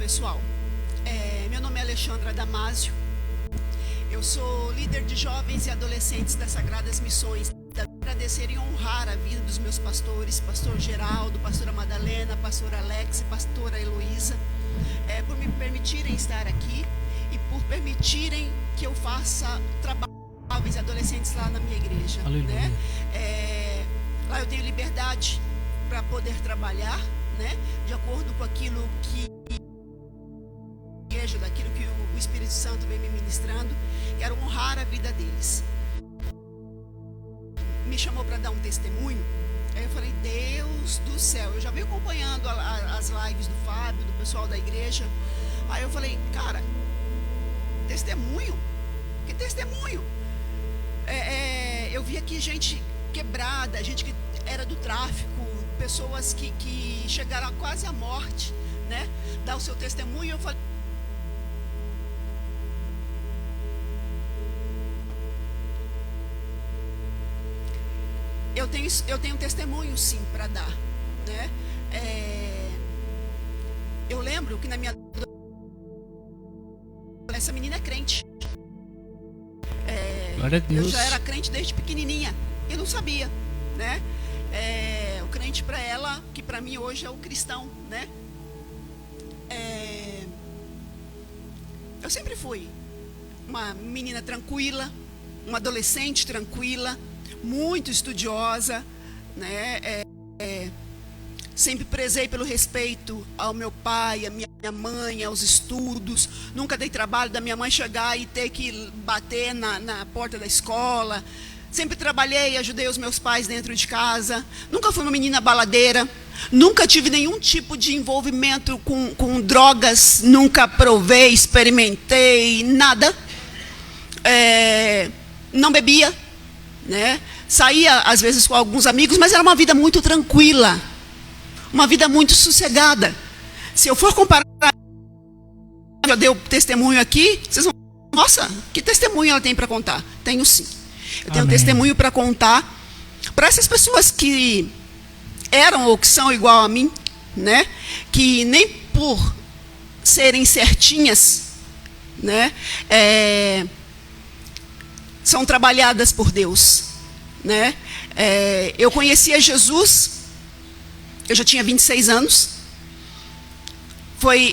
pessoal. Meu nome é Alexandra Damasio. Eu sou líder de jovens e adolescentes das Sagradas Missões. Agradecer e honrar a vida dos meus pastores, pastor Geraldo, pastora Madalena, pastor Alex e pastora Heloísa, por me permitirem estar aqui e por permitirem que eu faça trabalho com jovens e adolescentes lá na minha igreja. Né? Lá eu tenho liberdade para poder trabalhar, né? De acordo com aquilo que daquilo que o Espírito Santo vem me ministrando. Quero honrar a vida deles. Me chamou para dar um testemunho. Aí eu falei, Deus do céu, eu já venho acompanhando as lives do Fábio, do pessoal da igreja. Aí eu falei, cara, testemunho? Que testemunho? Eu vi aqui gente quebrada, gente que era do tráfico, pessoas que chegaram quase à morte, né? Dar o seu testemunho. Eu falei, eu tenho testemunho sim para dar, né? Eu lembro que na minha essa menina é crente. Glória a Deus. Eu já era crente desde pequenininha e não sabia, né? O crente para ela, que para mim hoje é o cristão, né? Eu sempre fui uma menina tranquila, uma adolescente tranquila, muito estudiosa, né? Sempre prezei pelo respeito ao meu pai, à minha mãe, aos estudos. Nunca dei trabalho da minha mãe chegar e ter que bater na porta da escola. Sempre trabalhei, ajudei os meus pais dentro de casa. Nunca fui uma menina baladeira. Nunca tive nenhum tipo de envolvimento com drogas. Nunca provei, experimentei, nada. Não bebia, né? Saía às vezes com alguns amigos, mas era uma vida muito tranquila, uma vida muito sossegada. Se eu for comparar, já deu testemunho aqui, vocês vão, nossa, que testemunho ela tem para contar? Tenho sim. Eu tenho testemunho para contar para essas pessoas que eram ou que são igual a mim, né? Que nem por serem certinhas, né? São trabalhadas por Deus, né? Eu conhecia Jesus, eu já tinha 26 anos.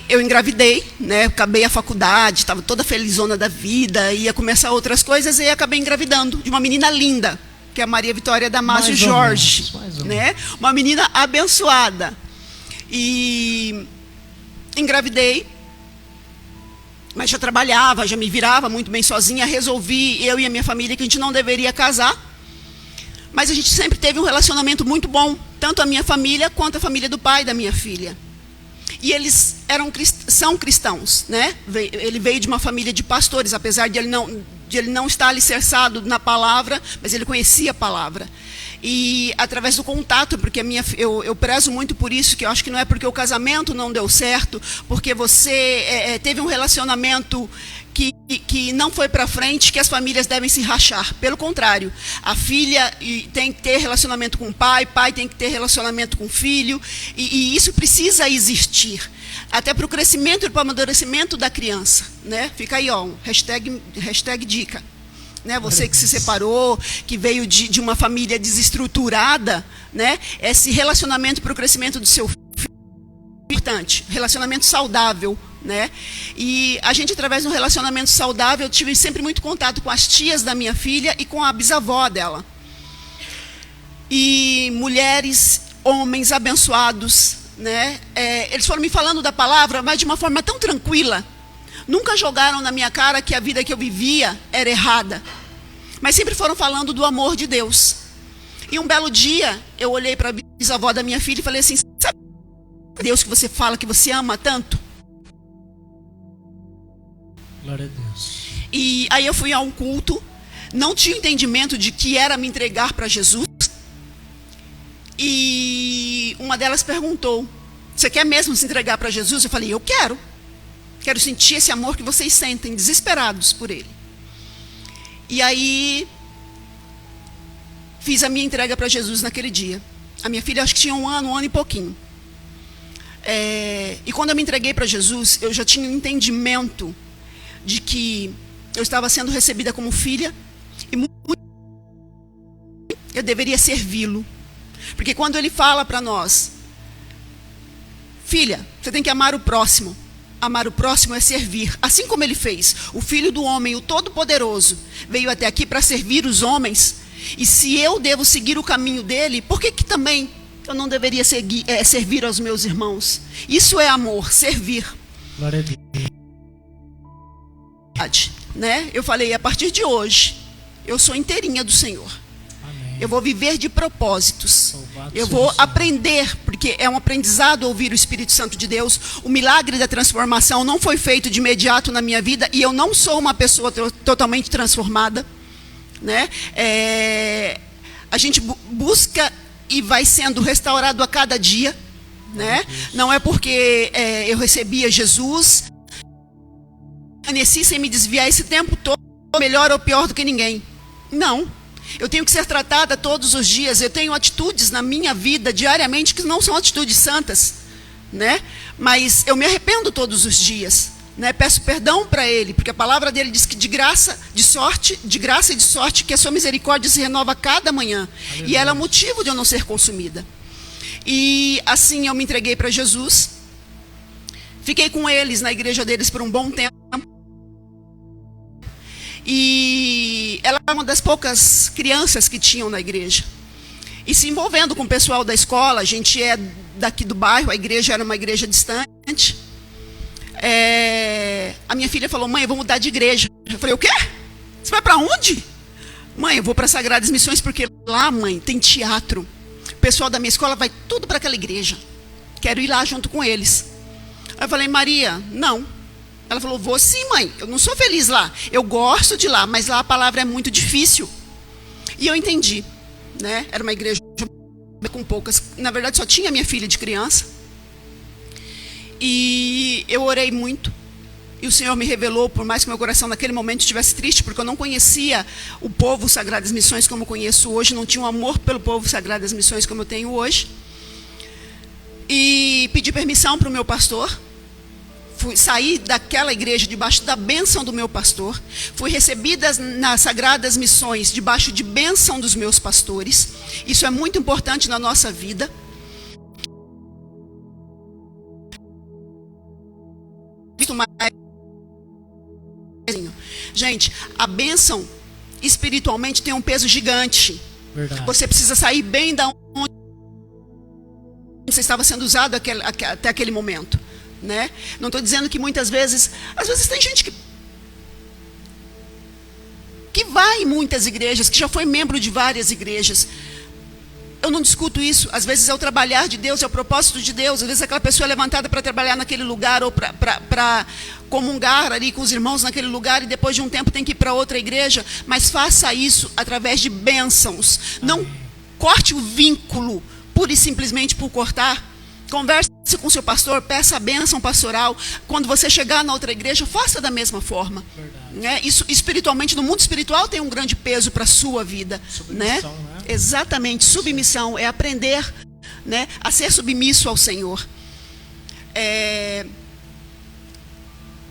Eu engravidei, né? Acabei a faculdade, estava toda felizona da vida, ia começar outras coisas e acabei engravidando de uma menina linda, que é a Maria Vitória Damasio Jorge, né? Uma menina abençoada. E engravidei, mas já trabalhava, já me virava muito bem sozinha. Resolvi, eu e a minha família, que a gente não deveria casar. Mas a gente sempre teve um relacionamento muito bom, tanto a minha família quanto a família do pai da minha filha. E eles são cristãos, né? Ele veio de uma família de pastores, apesar de ele não estar alicerçado na palavra, mas ele conhecia a palavra. E através do contato, porque eu prezo muito por isso, que eu acho que não é porque o casamento não deu certo, porque você teve um relacionamento que não foi para frente, que as famílias devem se rachar. Pelo contrário, a filha tem que ter relacionamento com o pai tem que ter relacionamento com o filho, e isso precisa existir, até para o crescimento e para o amadurecimento da criança, né? Fica aí, ó, hashtag dica. Né? Você que se separou, que veio de uma família desestruturada, né? Esse relacionamento para o crescimento do seu filho é importante, relacionamento saudável, né? E a gente, através de um relacionamento saudável, eu tive sempre muito contato com as tias da minha filha e com a bisavó dela. E mulheres, homens abençoados, né? Eles foram me falando da palavra, mas de uma forma tão tranquila. Nunca jogaram na minha cara que a vida que eu vivia era errada, mas sempre foram falando do amor de Deus. E um belo dia, eu olhei para a bisavó da minha filha e falei assim, sabe Deus que você fala que você ama tanto? Glória a Deus. E aí eu fui a um culto, não tinha entendimento de que era me entregar para Jesus. E uma delas perguntou, você quer mesmo se entregar para Jesus? Eu falei, eu quero. Quero sentir esse amor que vocês sentem, desesperados por Ele. E aí, fiz a minha entrega para Jesus naquele dia. A minha filha, acho que tinha um ano e pouquinho. E quando eu me entreguei para Jesus, eu já tinha um entendimento de que eu estava sendo recebida como filha e eu deveria servi-lo. Porque quando ele fala para nós, filha, você tem que amar o próximo. Amar o próximo é servir. Assim como ele fez, o Filho do Homem, o Todo-Poderoso, veio até aqui para servir os homens. E se eu devo seguir o caminho dele, por que também eu não deveria servir aos meus irmãos? Isso é amor, servir. Glória a Deus. Né? Eu falei, a partir de hoje, eu sou inteirinha do Senhor. Amém. Eu vou viver de propósitos. Louvado Eu seja vou o Senhor. aprender, porque é um aprendizado ouvir o Espírito Santo de Deus. O milagre da transformação não foi feito de imediato na minha vida e eu não sou uma pessoa totalmente transformada, né? A gente busca e vai sendo restaurado a cada dia, né? Não é porque eu recebia Jesus, permaneci sem me desviar esse tempo todo, melhor ou pior do que ninguém. Não. Eu tenho que ser tratada todos os dias. Eu tenho atitudes na minha vida diariamente que não são atitudes santas, né? Mas eu me arrependo todos os dias, né? Peço perdão para Ele, porque a palavra dele diz que de graça e de sorte, que a sua misericórdia se renova a cada manhã. Aleluia. E ela é motivo de eu não ser consumida. E assim eu me entreguei para Jesus. Fiquei com eles na igreja deles por um bom tempo. E ela era uma das poucas crianças que tinham na igreja. E se envolvendo com o pessoal da escola, a gente é daqui do bairro, a igreja era uma igreja distante. A minha filha falou, mãe, eu vou mudar de igreja. Eu falei, o quê? Você vai para onde? Mãe, eu vou para Sagradas Missões, porque lá, mãe, tem teatro. O pessoal da minha escola vai tudo para aquela igreja. Quero ir lá junto com eles. Aí eu falei, Maria, não. Ela falou, vou sim, mãe, eu não sou feliz lá. Eu gosto de lá, mas lá a palavra é muito difícil. E eu entendi, né? Era uma igreja com poucas, na verdade só tinha minha filha de criança. E eu orei muito. E o Senhor me revelou, por mais que meu coração naquele momento estivesse triste, porque eu não conhecia o povo Sagradas Missões como eu conheço hoje, não tinha um amor pelo povo Sagradas Missões como eu tenho hoje. E pedi permissão para o meu pastor. Saí daquela igreja debaixo da bênção do meu pastor. Fui recebida nas Sagradas Missões debaixo de bênção dos meus pastores. Isso é muito importante na nossa vida. Gente, a bênção espiritualmente tem um peso gigante. Verdade. Você precisa sair bem da onde você estava sendo usado até aquele momento. Né? Não estou dizendo que muitas vezes, às vezes tem gente que vai em muitas igrejas, que já foi membro de várias igrejas. Eu não discuto isso. Às vezes é o trabalhar de Deus, é o propósito de Deus. Às vezes aquela pessoa é levantada para trabalhar naquele lugar ou para comungar ali com os irmãos naquele lugar e depois de um tempo tem que ir para outra igreja. Mas faça isso através de bênçãos. Não corte o vínculo pura e simplesmente por cortar. Converse com seu pastor, peça a bênção pastoral. Quando você chegar na outra igreja, faça da mesma forma. Né? Isso espiritualmente, no mundo espiritual, tem um grande peso para a sua vida. Submissão, né? Exatamente, submissão é aprender, né, a ser submisso ao Senhor.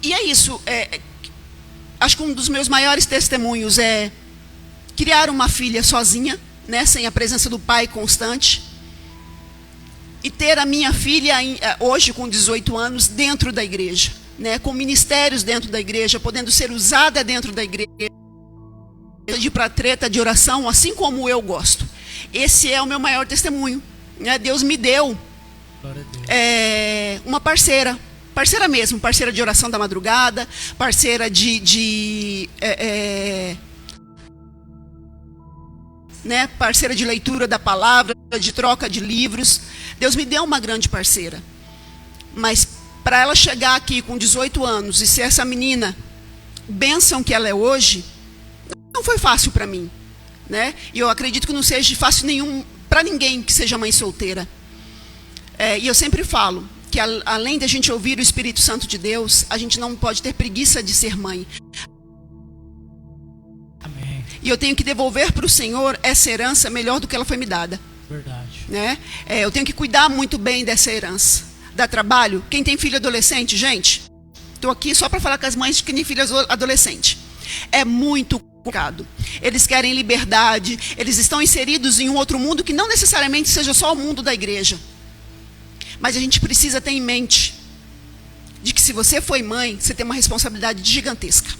E é isso. Acho que um dos meus maiores testemunhos é criar uma filha sozinha, né, sem a presença do pai constante. E ter a minha filha, hoje com 18 anos, dentro da igreja, né, com ministérios dentro da igreja, podendo ser usada dentro da igreja, de ir para treta de oração, assim como eu gosto. Esse é o meu maior testemunho. Né? Deus me deu uma parceira mesmo, parceira de oração da madrugada, parceira né, parceira de leitura da palavra, de troca de livros. Deus me deu uma grande parceira. Mas para ela chegar aqui com 18 anos e ser essa menina, bênção que ela é hoje, não foi fácil para mim. Né? E eu acredito que não seja fácil nenhum para ninguém que seja mãe solteira. E eu sempre falo que além de a gente ouvir o Espírito Santo de Deus, a gente não pode ter preguiça de ser mãe. E eu tenho que devolver para o Senhor essa herança melhor do que ela foi me dada. Verdade. Né? Eu tenho que cuidar muito bem dessa herança. Dá trabalho? Quem tem filho adolescente, gente? Estou aqui só para falar com as mães que têm filhos adolescentes. É muito complicado. Eles querem liberdade, eles estão inseridos em um outro mundo que não necessariamente seja só o mundo da igreja. Mas a gente precisa ter em mente de que se você foi mãe, você tem uma responsabilidade gigantesca.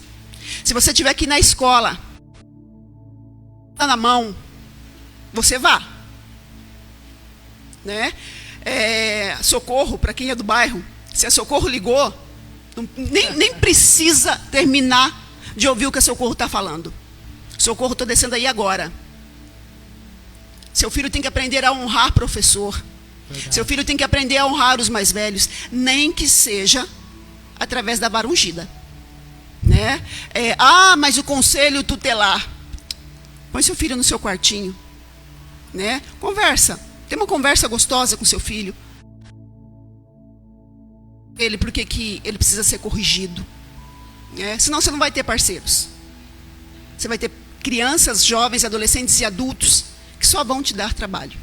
Se você tiver que ir na escola, na mão, você vá. Né? Socorro, para quem é do bairro, se a Socorro ligou, nem precisa terminar de ouvir o que a Socorro está falando. Socorro, estou descendo aí agora. Seu filho tem que aprender a honrar professor. Verdade. Seu filho tem que aprender a honrar os mais velhos, nem que seja através da vara ungida. Né? Mas o conselho tutelar. Põe seu filho no seu quartinho. Né? Conversa. Tem uma conversa gostosa com seu filho. Porque que ele precisa ser corrigido. Senão você não vai ter parceiros. Você vai ter crianças, jovens, adolescentes e adultos que só vão te dar trabalho.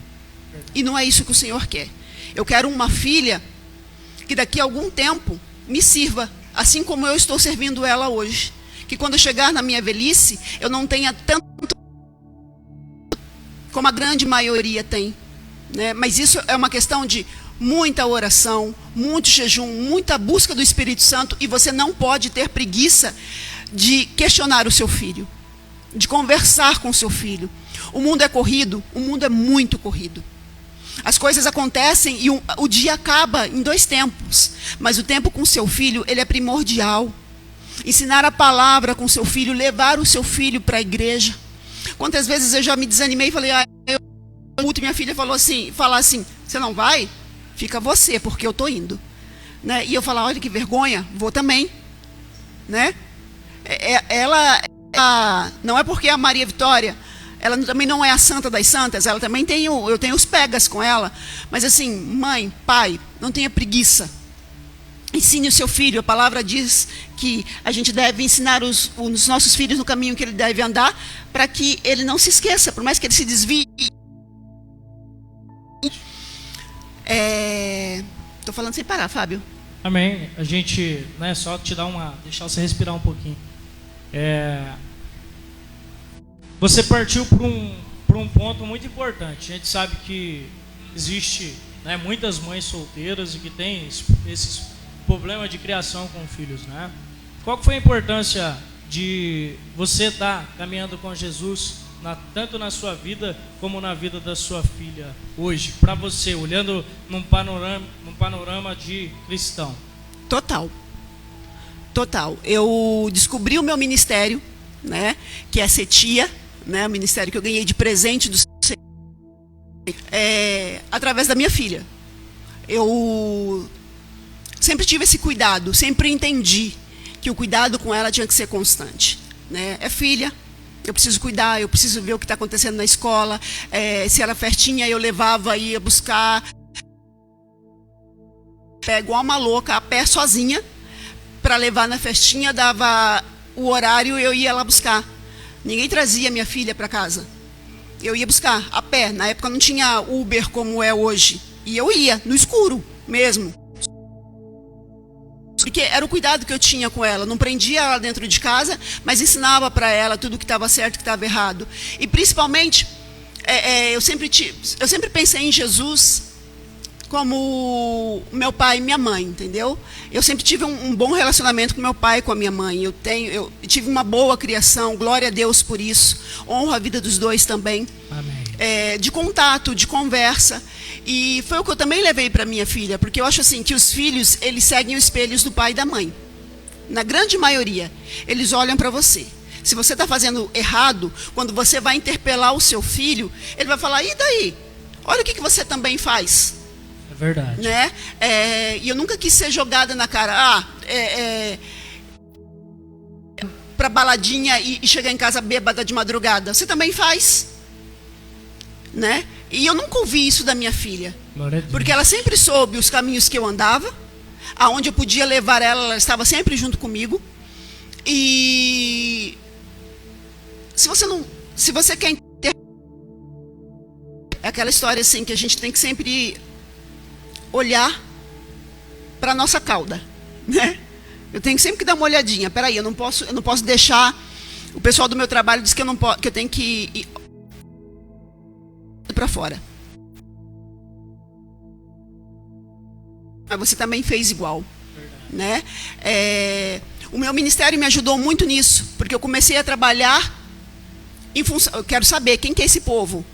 E não é isso que o Senhor quer. Eu quero uma filha que daqui a algum tempo me sirva, assim como eu estou servindo ela hoje. Que quando eu chegar na minha velhice, eu não tenha tanto como a grande maioria tem. Né? Mas isso é uma questão de muita oração, muito jejum, muita busca do Espírito Santo, e você não pode ter preguiça de questionar o seu filho, de conversar com o seu filho. O mundo é corrido, o mundo é muito corrido. As coisas acontecem e o dia acaba em 2 tempos, mas o tempo com o seu filho, ele é primordial. Ensinar a palavra com o seu filho, levar o seu filho para a igreja. Quantas vezes eu já me desanimei e falei, minha filha falar assim, você não vai? Fica você, porque eu estou indo. Né? E eu falar, olha que vergonha, vou também. Né? Ela não é porque a Maria Vitória, ela também não é a santa das santas, ela também eu tenho os pegas com ela. Mas assim, mãe, pai, não tenha preguiça. Ensine o seu filho. A palavra diz que a gente deve ensinar os nossos filhos no caminho que ele deve andar, para que ele não se esqueça, por mais que ele se desvie. Estou falando sem parar, Fábio. Amém. A gente, né, só te dar deixar você respirar um pouquinho. Você partiu para um ponto muito importante. A gente sabe que existe, né, muitas mães solteiras e que têm esses problemas de criação com filhos, né? Qual que foi a importância de você estar caminhando com Jesus, tanto na sua vida como na vida da sua filha hoje, para você, olhando num panorama de cristão? Total. Eu descobri o meu ministério, né, que é ser tia, né, o ministério que eu ganhei de presente do através da minha filha. Eu sempre tive esse cuidado, sempre entendi que o cuidado com ela tinha que ser constante. Né? É filha, eu preciso cuidar, eu preciso ver o que está acontecendo na escola. Se era festinha, eu levava, ia buscar. Igual uma louca, a pé sozinha, para levar na festinha, dava o horário, eu ia lá buscar. Ninguém trazia minha filha para casa. Eu ia buscar a pé. Na época não tinha Uber como é hoje. E eu ia, no escuro mesmo. Porque era o cuidado que eu tinha com ela. Não prendia ela dentro de casa, mas ensinava para ela tudo que estava certo e que estava errado. E principalmente, eu sempre pensei em Jesus como meu pai e minha mãe, entendeu? Eu sempre tive um bom relacionamento com meu pai e com a minha mãe. Eu tive uma boa criação, glória a Deus por isso. Honro a vida dos dois também. Amém. De contato, de conversa. E foi o que eu também levei para minha filha, porque eu acho assim que os filhos, eles seguem os espelhos do pai e da mãe. Na grande maioria, eles olham para você. Se você está fazendo errado, quando você vai interpelar o seu filho, ele vai falar, e daí? Olha o que você também faz. É verdade. Né? E eu nunca quis ser jogada na cara, para baladinha e chegar em casa bêbada de madrugada. Você também faz. Né? E eu nunca ouvi isso da minha filha. Porque ela sempre soube os caminhos que eu andava, aonde eu podia levar ela estava sempre junto comigo. E se você quer é aquela história assim que a gente tem que sempre olhar para a nossa cauda, né? Eu tenho sempre que dar uma olhadinha. Peraí, eu não posso deixar. O pessoal do meu trabalho diz que eu tenho que ir para fora. Mas você também fez igual, né? O meu ministério me ajudou muito nisso, porque eu comecei a trabalhar em função. Eu quero saber quem que é esse povo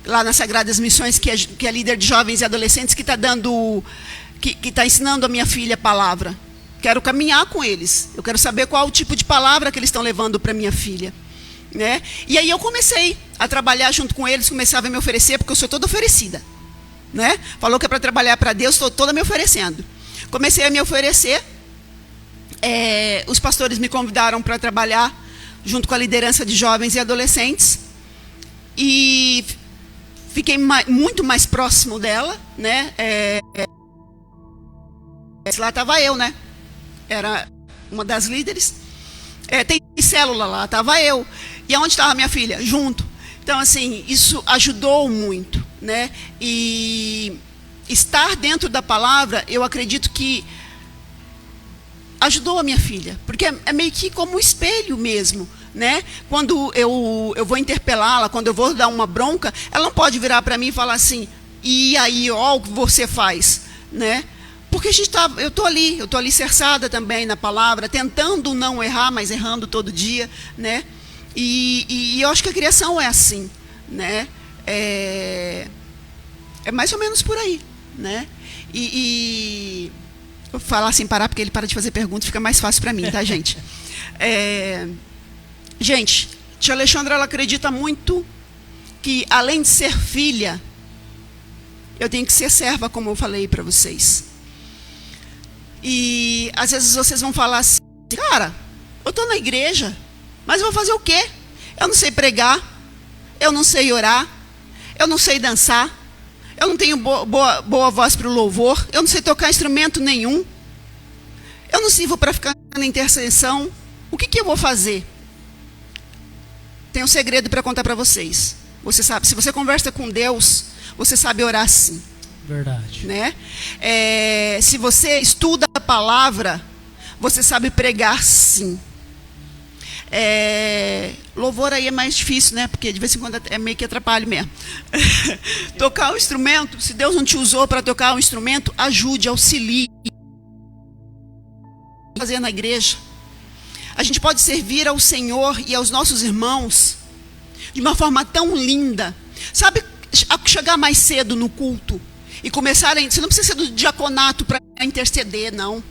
lá nas Sagradas Missões, que é líder de jovens e adolescentes, que está ensinando a minha filha a palavra. Quero caminhar com eles. Eu quero saber qual o tipo de palavra que eles estão levando para minha filha, né? E aí eu comecei a trabalhar junto com eles, começava a me oferecer, porque eu sou toda oferecida, né? Falou que é para trabalhar para Deus, estou toda me oferecendo. Comecei a me oferecer. Os pastores me convidaram para trabalhar junto com a liderança de jovens e adolescentes. E fiquei muito mais próximo dela, né? Lá estava eu, né? Era uma das líderes. Tem célula lá, estava eu. E aonde estava minha filha? Junto. Então, assim, isso ajudou muito, né? E estar dentro da palavra, eu acredito que ajudou a minha filha. Porque é meio que como um espelho mesmo, né? Quando eu vou interpelá-la, quando eu vou dar uma bronca, ela não pode virar para mim e falar assim, e aí, ó, o que você faz, né? Porque eu estou ali alicerçada também na palavra, tentando não errar, mas errando todo dia, né? E eu acho que a criação é assim, né? É mais ou menos por aí, né? Vou falar sem parar, porque ele para de fazer perguntas, fica mais fácil para mim, tá, gente? Gente, tia Alexandra, ela acredita muito que, além de ser filha, eu tenho que ser serva, como eu falei para vocês. E às vezes vocês vão falar assim, cara, eu estou na igreja, mas eu vou fazer o quê? Eu não sei pregar, eu não sei orar, eu não sei dançar, eu não tenho boa voz para o louvor, eu não sei tocar instrumento nenhum, eu não sirvo para ficar na intercessão, o que eu vou fazer? Tem um segredo para contar para vocês. Você sabe, se você conversa com Deus, você sabe orar sim. Verdade. Né? Se você estuda a palavra, você sabe pregar sim. Louvor aí é mais difícil, né? Porque de vez em quando é meio que atrapalha mesmo. Tocar um instrumento, se Deus não te usou para tocar um instrumento, ajude, auxilie. Fazer na igreja. A gente pode servir ao Senhor e aos nossos irmãos de uma forma tão linda. Sabe, chegar mais cedo no culto e começarem. Você não precisa ser do diaconato para interceder, não.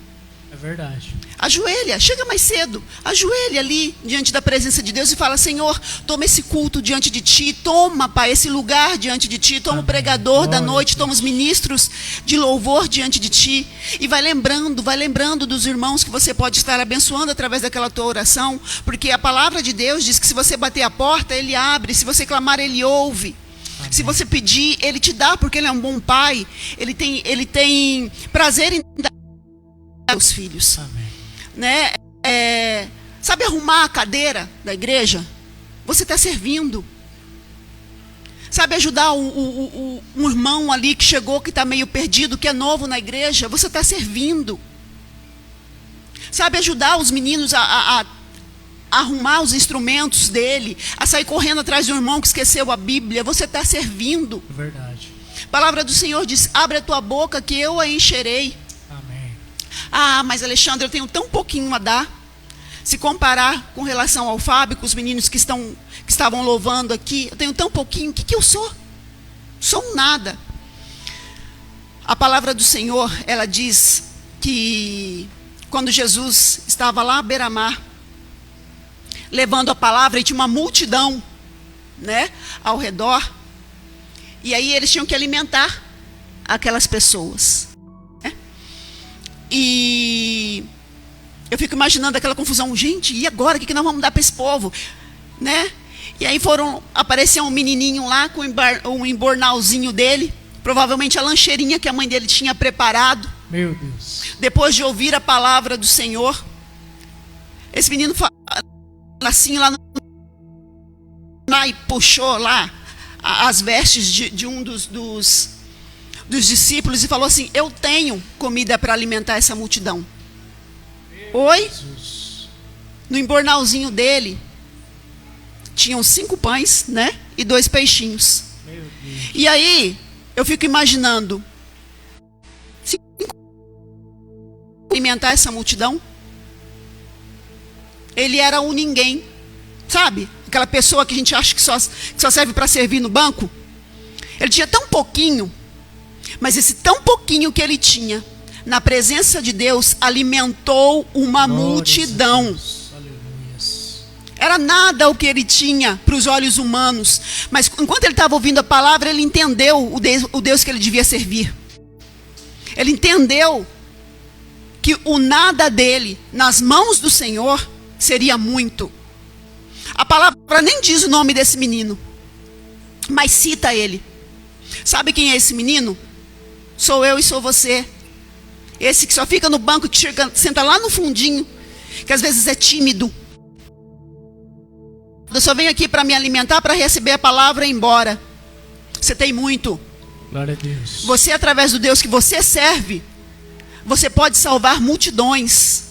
É verdade. Ajoelha, chega mais cedo. Ajoelha ali diante da presença de Deus e fala: Senhor, toma esse culto diante de ti. Toma, Pai, esse lugar diante de ti. Toma o pregador da noite. Toma os ministros de louvor diante de ti. E vai lembrando dos irmãos que você pode estar abençoando através daquela tua oração. Porque a palavra de Deus diz que se você bater a porta, Ele abre. Se você clamar, Ele ouve. Amém. Se você pedir, Ele te dá, porque Ele é um bom Pai. Ele tem prazer em dar aos filhos. Amém. Né? Sabe arrumar a cadeira da igreja? Você está servindo. Sabe ajudar um irmão ali que chegou, que está meio perdido, que é novo na igreja? Você está servindo. Sabe ajudar os meninos a arrumar os instrumentos dele, a sair correndo atrás de um irmão que esqueceu a Bíblia? Você está servindo. Verdade. A palavra do Senhor diz: abre a tua boca que eu a encherei. Ah, mas Alexandre, eu tenho tão pouquinho a dar. Se comparar com relação ao Fábio, com os meninos que estavam louvando aqui, eu tenho tão pouquinho. O que eu sou? Sou um nada. A palavra do Senhor, ela diz que quando Jesus estava lá à beira-mar, levando a palavra, e tinha uma multidão, né, ao redor, e aí eles tinham que alimentar aquelas pessoas. E eu fico imaginando aquela confusão. Gente, e agora? O que nós vamos dar para esse povo? Né? E aí apareceu um menininho lá com um embornalzinho dele. Provavelmente a lancheirinha que a mãe dele tinha preparado. Meu Deus. Depois de ouvir a palavra do Senhor. Esse menino assim lá e puxou lá as vestes de um dos dos discípulos e falou assim: eu tenho comida para alimentar essa multidão. Oi? No embornalzinho dele tinham 5 pães, né? E 2 peixinhos. E aí eu fico imaginando, se alimentar essa multidão, ele era um ninguém, sabe? Aquela pessoa que a gente acha que só serve para servir no banco. Ele tinha tão pouquinho, mas esse tão pouquinho que ele tinha, na presença de Deus, alimentou uma multidão. Era nada o que ele tinha para os olhos humanos, mas enquanto ele estava ouvindo a palavra, ele entendeu o Deus que ele devia servir. Ele entendeu que o nada dele nas mãos do Senhor seria muito. A palavra nem diz o nome desse menino, mas cita ele. Sabe quem é esse menino? Sou eu e sou você. Esse que só fica no banco, que senta lá no fundinho, que às vezes é tímido. Eu só venho aqui para me alimentar, para receber a palavra e ir embora. Você tem muito. Glória a Deus. Você, através do Deus que você serve, você pode salvar multidões.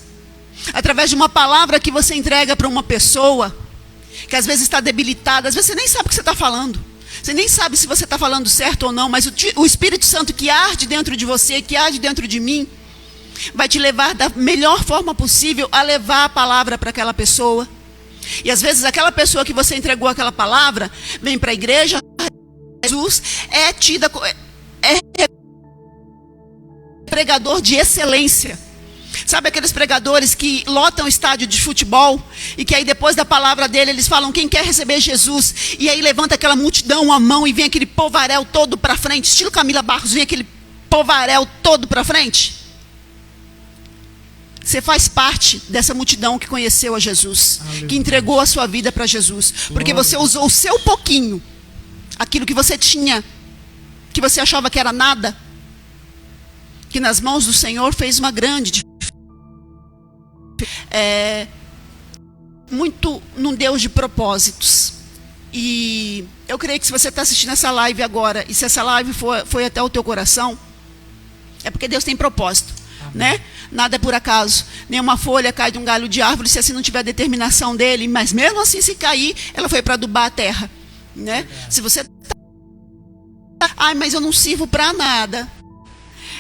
Através de uma palavra que você entrega para uma pessoa que às vezes está debilitada, às vezes você nem sabe o que você está falando. Você nem sabe se você está falando certo ou não, mas o Espírito Santo que arde dentro de você, que arde dentro de mim, vai te levar da melhor forma possível a levar a palavra para aquela pessoa. E às vezes aquela pessoa que você entregou aquela palavra, vem para a igreja, Jesus é tida é pregador de excelência. Sabe aqueles pregadores que lotam estádio de futebol e que aí depois da palavra dele eles falam: quem quer receber Jesus? E aí levanta aquela multidão a mão e vem aquele povaréu todo para frente, estilo Camila Barros, vem aquele povaréu todo para frente. Você faz parte dessa multidão que conheceu a Jesus, que entregou a sua vida para Jesus, porque você usou o seu pouquinho, aquilo que você tinha, que você achava que era nada, que nas mãos do Senhor fez uma grande diferença. Muito num Deus de propósitos. E eu creio que se você está assistindo essa live agora, e se essa live foi até o teu coração, é porque Deus tem propósito, né? Nada é por acaso. Nenhuma folha cai de um galho de árvore se assim não tiver a determinação dele, mas mesmo assim, se cair, ela foi para adubar a terra, né? Se você ai, mas eu não sirvo para nada,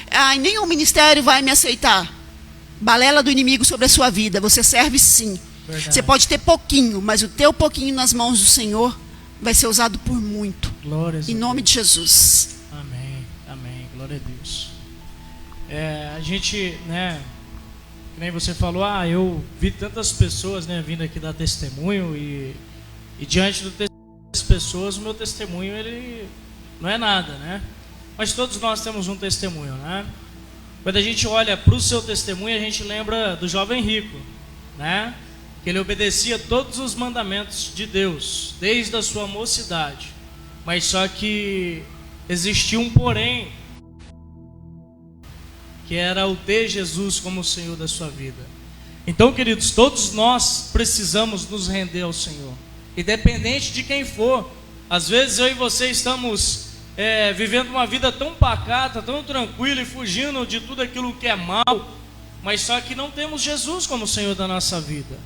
ai, nenhum ministério vai me aceitar. Balela do inimigo sobre a sua vida. Você serve sim. Verdade. Você pode ter pouquinho, mas o teu pouquinho nas mãos do Senhor vai ser usado por muito. Glórias em nome de Jesus. Amém, amém, glória a Deus. A gente, né, que nem você falou, eu vi tantas pessoas, né, vindo aqui dar testemunho e diante do testemunho das pessoas, o meu testemunho, ele não é nada, né? Mas todos nós temos um testemunho, né? Quando a gente olha para o seu testemunho, a gente lembra do jovem rico, né? Que ele obedecia todos os mandamentos de Deus, desde a sua mocidade. Mas só que existia um porém, que era o ter Jesus como o Senhor da sua vida. Então, queridos, todos nós precisamos nos render ao Senhor, independente de quem for. Às vezes eu e você estamos vivendo uma vida tão pacata, tão tranquila e fugindo de tudo aquilo que é mal, mas só que não temos Jesus como Senhor da nossa vida.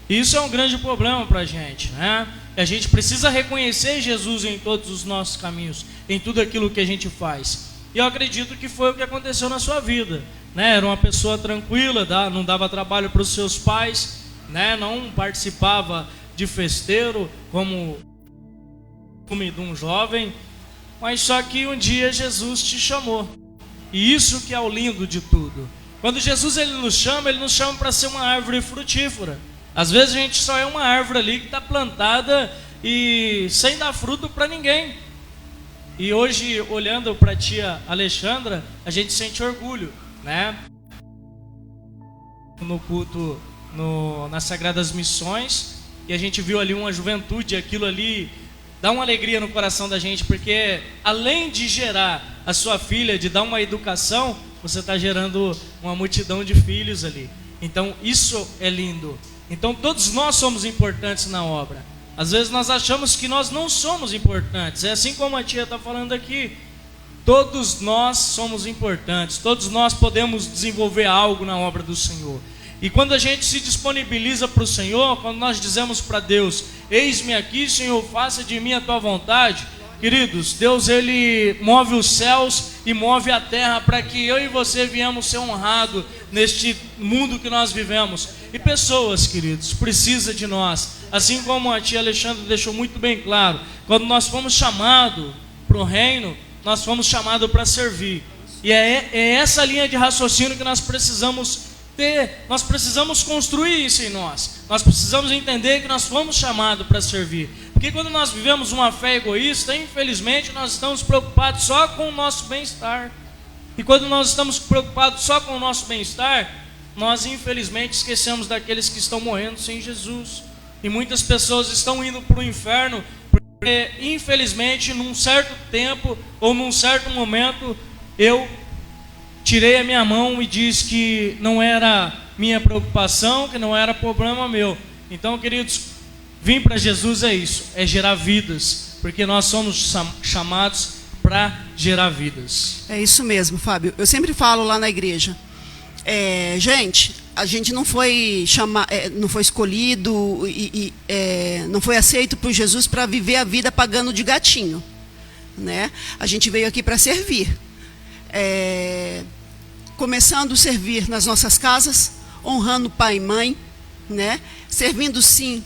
E isso é um grande problema para a gente, né? E a gente precisa reconhecer Jesus em todos os nossos caminhos, em tudo aquilo que a gente faz. E eu acredito que foi o que aconteceu na sua vida, né? Era uma pessoa tranquila, não dava trabalho para os seus pais, né? Não participava de festeiro como de um jovem. Mas só que um dia Jesus te chamou. E isso que é o lindo de tudo. Quando Jesus ele nos chama para ser uma árvore frutífera. Às vezes a gente só é uma árvore ali que está plantada e sem dar fruto para ninguém. E hoje, olhando para a tia Alexandra, a gente sente orgulho, né? No culto, nas Sagradas Missões, e a gente viu ali uma juventude, aquilo ali dá uma alegria no coração da gente, porque além de gerar a sua filha, de dar uma educação, você está gerando uma multidão de filhos ali. Então isso é lindo. Então todos nós somos importantes na obra. Às vezes nós achamos que nós não somos importantes. É assim como a tia está falando aqui. Todos nós somos importantes, todos nós podemos desenvolver algo na obra do Senhor. E quando a gente se disponibiliza para o Senhor, quando nós dizemos para Deus: eis-me aqui, Senhor, faça de mim a tua vontade. Queridos, Deus, Ele move os céus e move a terra para que eu e você viemos ser honrados neste mundo que nós vivemos. E pessoas, queridos, precisam de nós. Assim como a tia Alexandra deixou muito bem claro, quando nós fomos chamados para o reino, nós fomos chamados para servir. E é essa linha de raciocínio que nós precisamos ter. Nós precisamos construir isso em nós. Nós precisamos entender que nós fomos chamados para servir. Porque quando nós vivemos uma fé egoísta, infelizmente nós estamos preocupados só com o nosso bem-estar. E quando nós estamos preocupados só com o nosso bem-estar, nós infelizmente esquecemos daqueles que estão morrendo sem Jesus. E muitas pessoas estão indo para o inferno porque, infelizmente, num certo tempo ou num certo momento, eu tirei a minha mão e disse que não era minha preocupação, que não era problema meu. Então, queridos, vir para Jesus é isso, é gerar vidas, porque nós somos chamados para gerar vidas. É isso mesmo, Fábio. Eu sempre falo lá na igreja, gente, a gente não foi não foi escolhido não foi aceito por Jesus para viver a vida pagando de gatinho, né? A gente veio aqui para servir. Começando a servir nas nossas casas, honrando pai e mãe, né? Servindo sim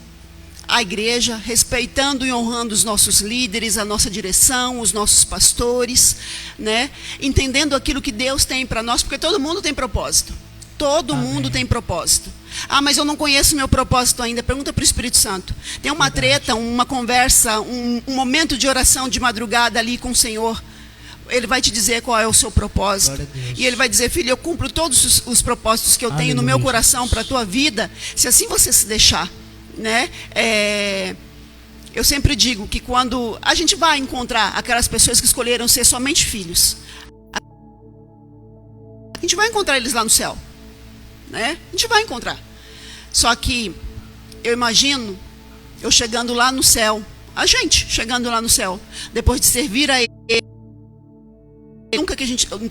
a igreja, respeitando e honrando os nossos líderes, a nossa direção, os nossos pastores, né? Entendendo aquilo que Deus tem para nós, porque todo mundo tem propósito. Todo Amém. mundo tem propósito. Ah, mas eu não conheço meu propósito ainda. Pergunta para o Espírito Santo. Tem uma treta, uma conversa, um momento de oração de madrugada ali com o Senhor. Ele vai te dizer qual é o seu propósito. E ele vai dizer: filho, eu cumpro todos os propósitos que eu tenho no meu coração para a tua vida, se assim você se deixar, né? Eu sempre digo que quando a gente vai encontrar aquelas pessoas que escolheram ser somente filhos, a gente vai encontrar eles lá no céu, né? A gente vai encontrar. Só que eu imagino eu chegando lá no céu, a gente chegando lá no céu, depois de servir a ele.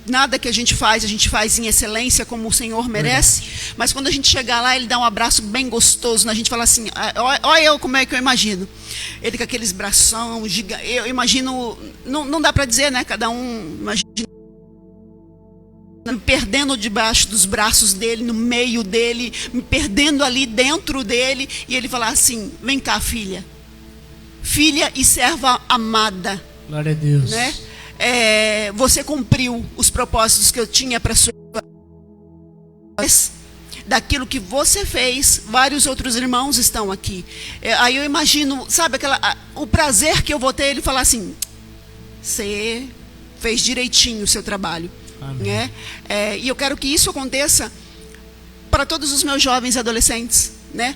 Nada que a gente faz em excelência como o Senhor merece, mas quando a gente chegar lá, ele dá um abraço bem gostoso, a gente fala assim: olha eu como é que eu imagino ele com aqueles bração gigantes. Eu imagino, não dá para dizer, né? Cada um imagina me perdendo debaixo dos braços dele, no meio dele, me perdendo ali dentro dele, e ele falar assim: vem cá, filha e serva amada. Glória a Deus, né? Você cumpriu os propósitos que eu tinha para sua vida. Daquilo que você fez, vários outros irmãos estão aqui. Aí eu imagino, sabe, o prazer que eu vou ter, ele falar assim: você fez direitinho o seu trabalho. Né? E eu quero que isso aconteça para todos os meus jovens e adolescentes, né?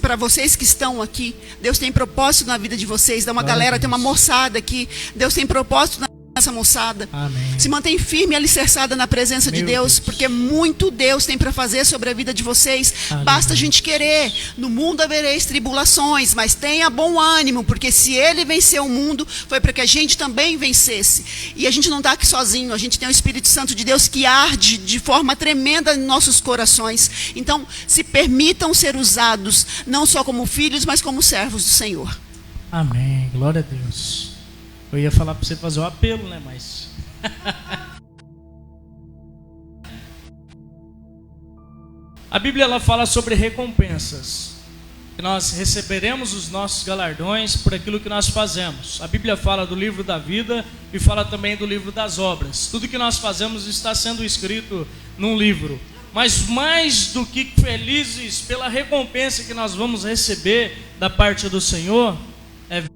Para vocês que estão aqui. Deus tem propósito na vida de vocês. Dá uma galera, tem uma moçada aqui. Deus tem propósito nessa moçada. Amém. Se mantém firme e alicerçada na presença de Deus, porque muito Deus tem para fazer sobre a vida de vocês. Amém. Basta a gente querer. No mundo havereis tribulações, mas tenha bom ânimo, porque se ele venceu o mundo, foi para que a gente também vencesse. E a gente não está aqui sozinho, a gente tem o Espírito Santo de Deus que arde de forma tremenda em nossos corações. Então, se permitam ser usados, não só como filhos, mas como servos do Senhor. Amém, glória a Deus. Eu ia falar para você fazer o apelo, né? Mas a Bíblia ela fala sobre recompensas. Que nós receberemos os nossos galardões por aquilo que nós fazemos. A Bíblia fala do livro da vida e fala também do livro das obras. Tudo que nós fazemos está sendo escrito num livro. Mas mais do que felizes pela recompensa que nós vamos receber da parte do Senhor,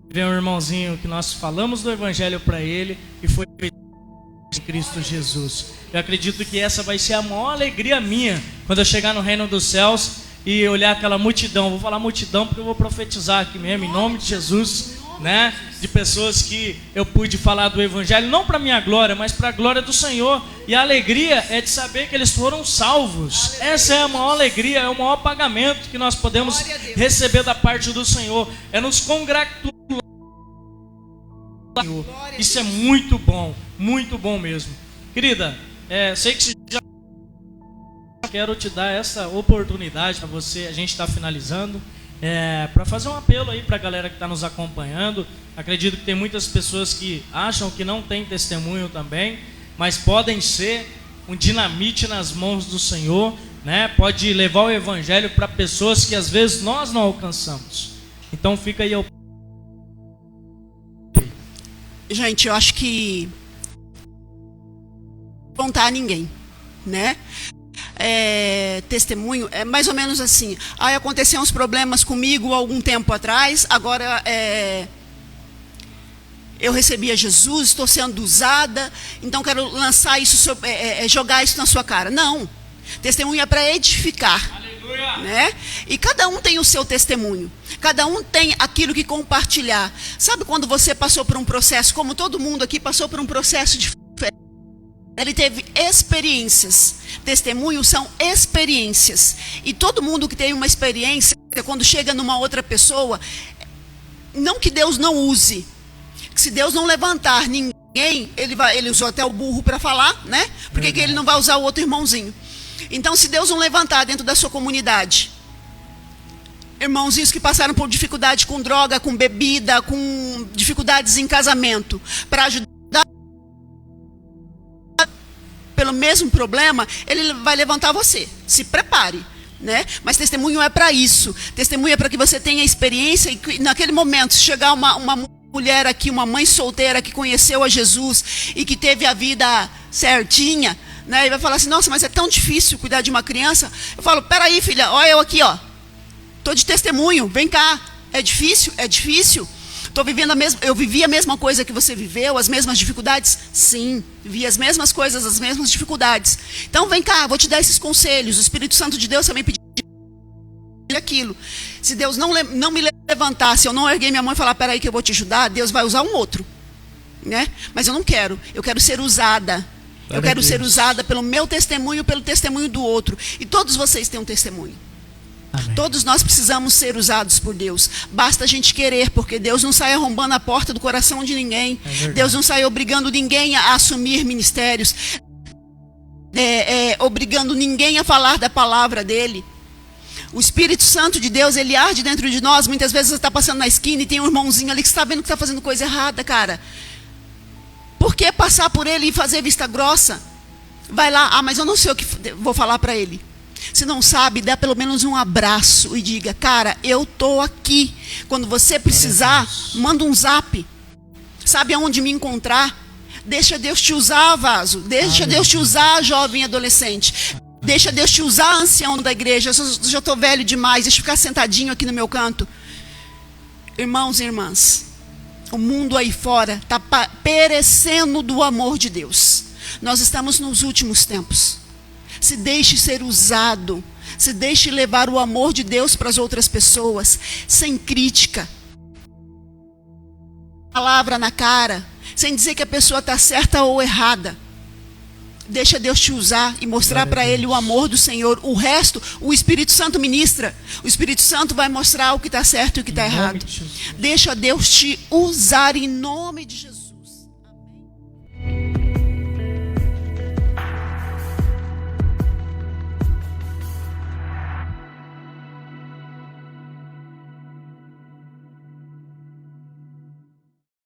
ver um irmãozinho que nós falamos do Evangelho para ele e foi em Cristo Jesus. Eu acredito que essa vai ser a maior alegria minha quando eu chegar no reino dos céus e olhar aquela multidão. Vou falar multidão porque eu vou profetizar aqui mesmo, em nome de Jesus, né? De pessoas que eu pude falar do Evangelho, não para minha glória, mas para a glória do Senhor. E a alegria é de saber que eles foram salvos. Essa é a maior alegria, é o maior pagamento que nós podemos receber da parte do Senhor. É nos congratular Senhor. Isso é muito bom mesmo. Querida, sei que você já quero te dar essa oportunidade para você, a gente está finalizando, para fazer um apelo aí para a galera que está nos acompanhando. Acredito que tem muitas pessoas que acham que não tem testemunho também, mas podem ser um dinamite nas mãos do Senhor, né? Pode levar o evangelho para pessoas que às vezes nós não alcançamos. Então fica aí. Gente, eu acho que não contar a ninguém, né? Testemunho é mais ou menos assim. Aconteceram uns problemas comigo algum tempo atrás, agora eu recebi a Jesus, estou sendo usada, então quero lançar isso, jogar isso na sua cara. Não, testemunho é para edificar. Aleluia. Né? E cada um tem o seu testemunho, cada um tem aquilo que compartilhar. Sabe quando você passou por um processo, como todo mundo aqui passou por um processo diferente? Ele teve experiências. Testemunhos são experiências. E todo mundo que tem uma experiência, quando chega numa outra pessoa, não que Deus não use, que se Deus não levantar ninguém, ele usou até o burro para falar, né? Por que ele não vai usar o outro irmãozinho? Então, se Deus não levantar dentro da sua comunidade irmãozinhos que passaram por dificuldade com droga, com bebida, com dificuldades em casamento, para ajudar pelo mesmo problema, ele vai levantar você. Se prepare, né? Mas testemunho é para isso. Testemunho é para que você tenha experiência e que, naquele momento, se chegar uma mulher aqui, uma mãe solteira que conheceu a Jesus e que teve a vida certinha, né? E vai falar assim: nossa, mas é tão difícil cuidar de uma criança. Eu falo: peraí, filha, olha eu aqui, ó. Tô de testemunho, vem cá. É difícil? É difícil. Eu vivi a mesma coisa que você viveu, as mesmas dificuldades? Sim, vivi as mesmas coisas, as mesmas dificuldades. Então vem cá, vou te dar esses conselhos. O Espírito Santo de Deus também pediu aquilo. Se Deus não me levantar, se eu não erguer minha mão e falar: peraí que eu vou te ajudar, Deus vai usar um outro, né? Mas eu não quero, eu quero ser usada. Eu quero ser usada pelo meu testemunho, pelo testemunho do outro. E todos vocês têm um testemunho. Amém. Todos nós precisamos ser usados por Deus. Basta a gente querer, porque Deus não sai arrombando a porta do coração de ninguém. Deus não sai obrigando ninguém a assumir ministérios, obrigando ninguém a falar da palavra dele. O Espírito Santo de Deus, ele arde dentro de nós. Muitas vezes você está passando na esquina e tem um irmãozinho ali que está vendo que está fazendo coisa errada, cara. Por que passar por ele e fazer vista grossa? Vai lá: mas eu não sei o que vou falar para ele. Se não sabe, dá pelo menos um abraço e diga: cara, eu estou aqui. Quando você precisar, manda um zap. Sabe aonde me encontrar? Deixa Deus te usar, vaso. Deixa Deus te usar, jovem adolescente. Deixa Deus te usar, ancião da igreja. Eu já estou velho demais, deixa eu ficar sentadinho aqui no meu canto. Irmãos e irmãs, o mundo aí fora está perecendo do amor de Deus. Nós estamos nos últimos tempos. Se deixe ser usado. Se deixe levar o amor de Deus para as outras pessoas, sem crítica, palavra na cara, sem dizer que a pessoa está certa ou errada. Deixa Deus te usar e mostrar para ele o amor do Senhor. O resto, o Espírito Santo ministra. O Espírito Santo vai mostrar o que está certo e o que está errado. Deixa Deus te usar em nome de Jesus.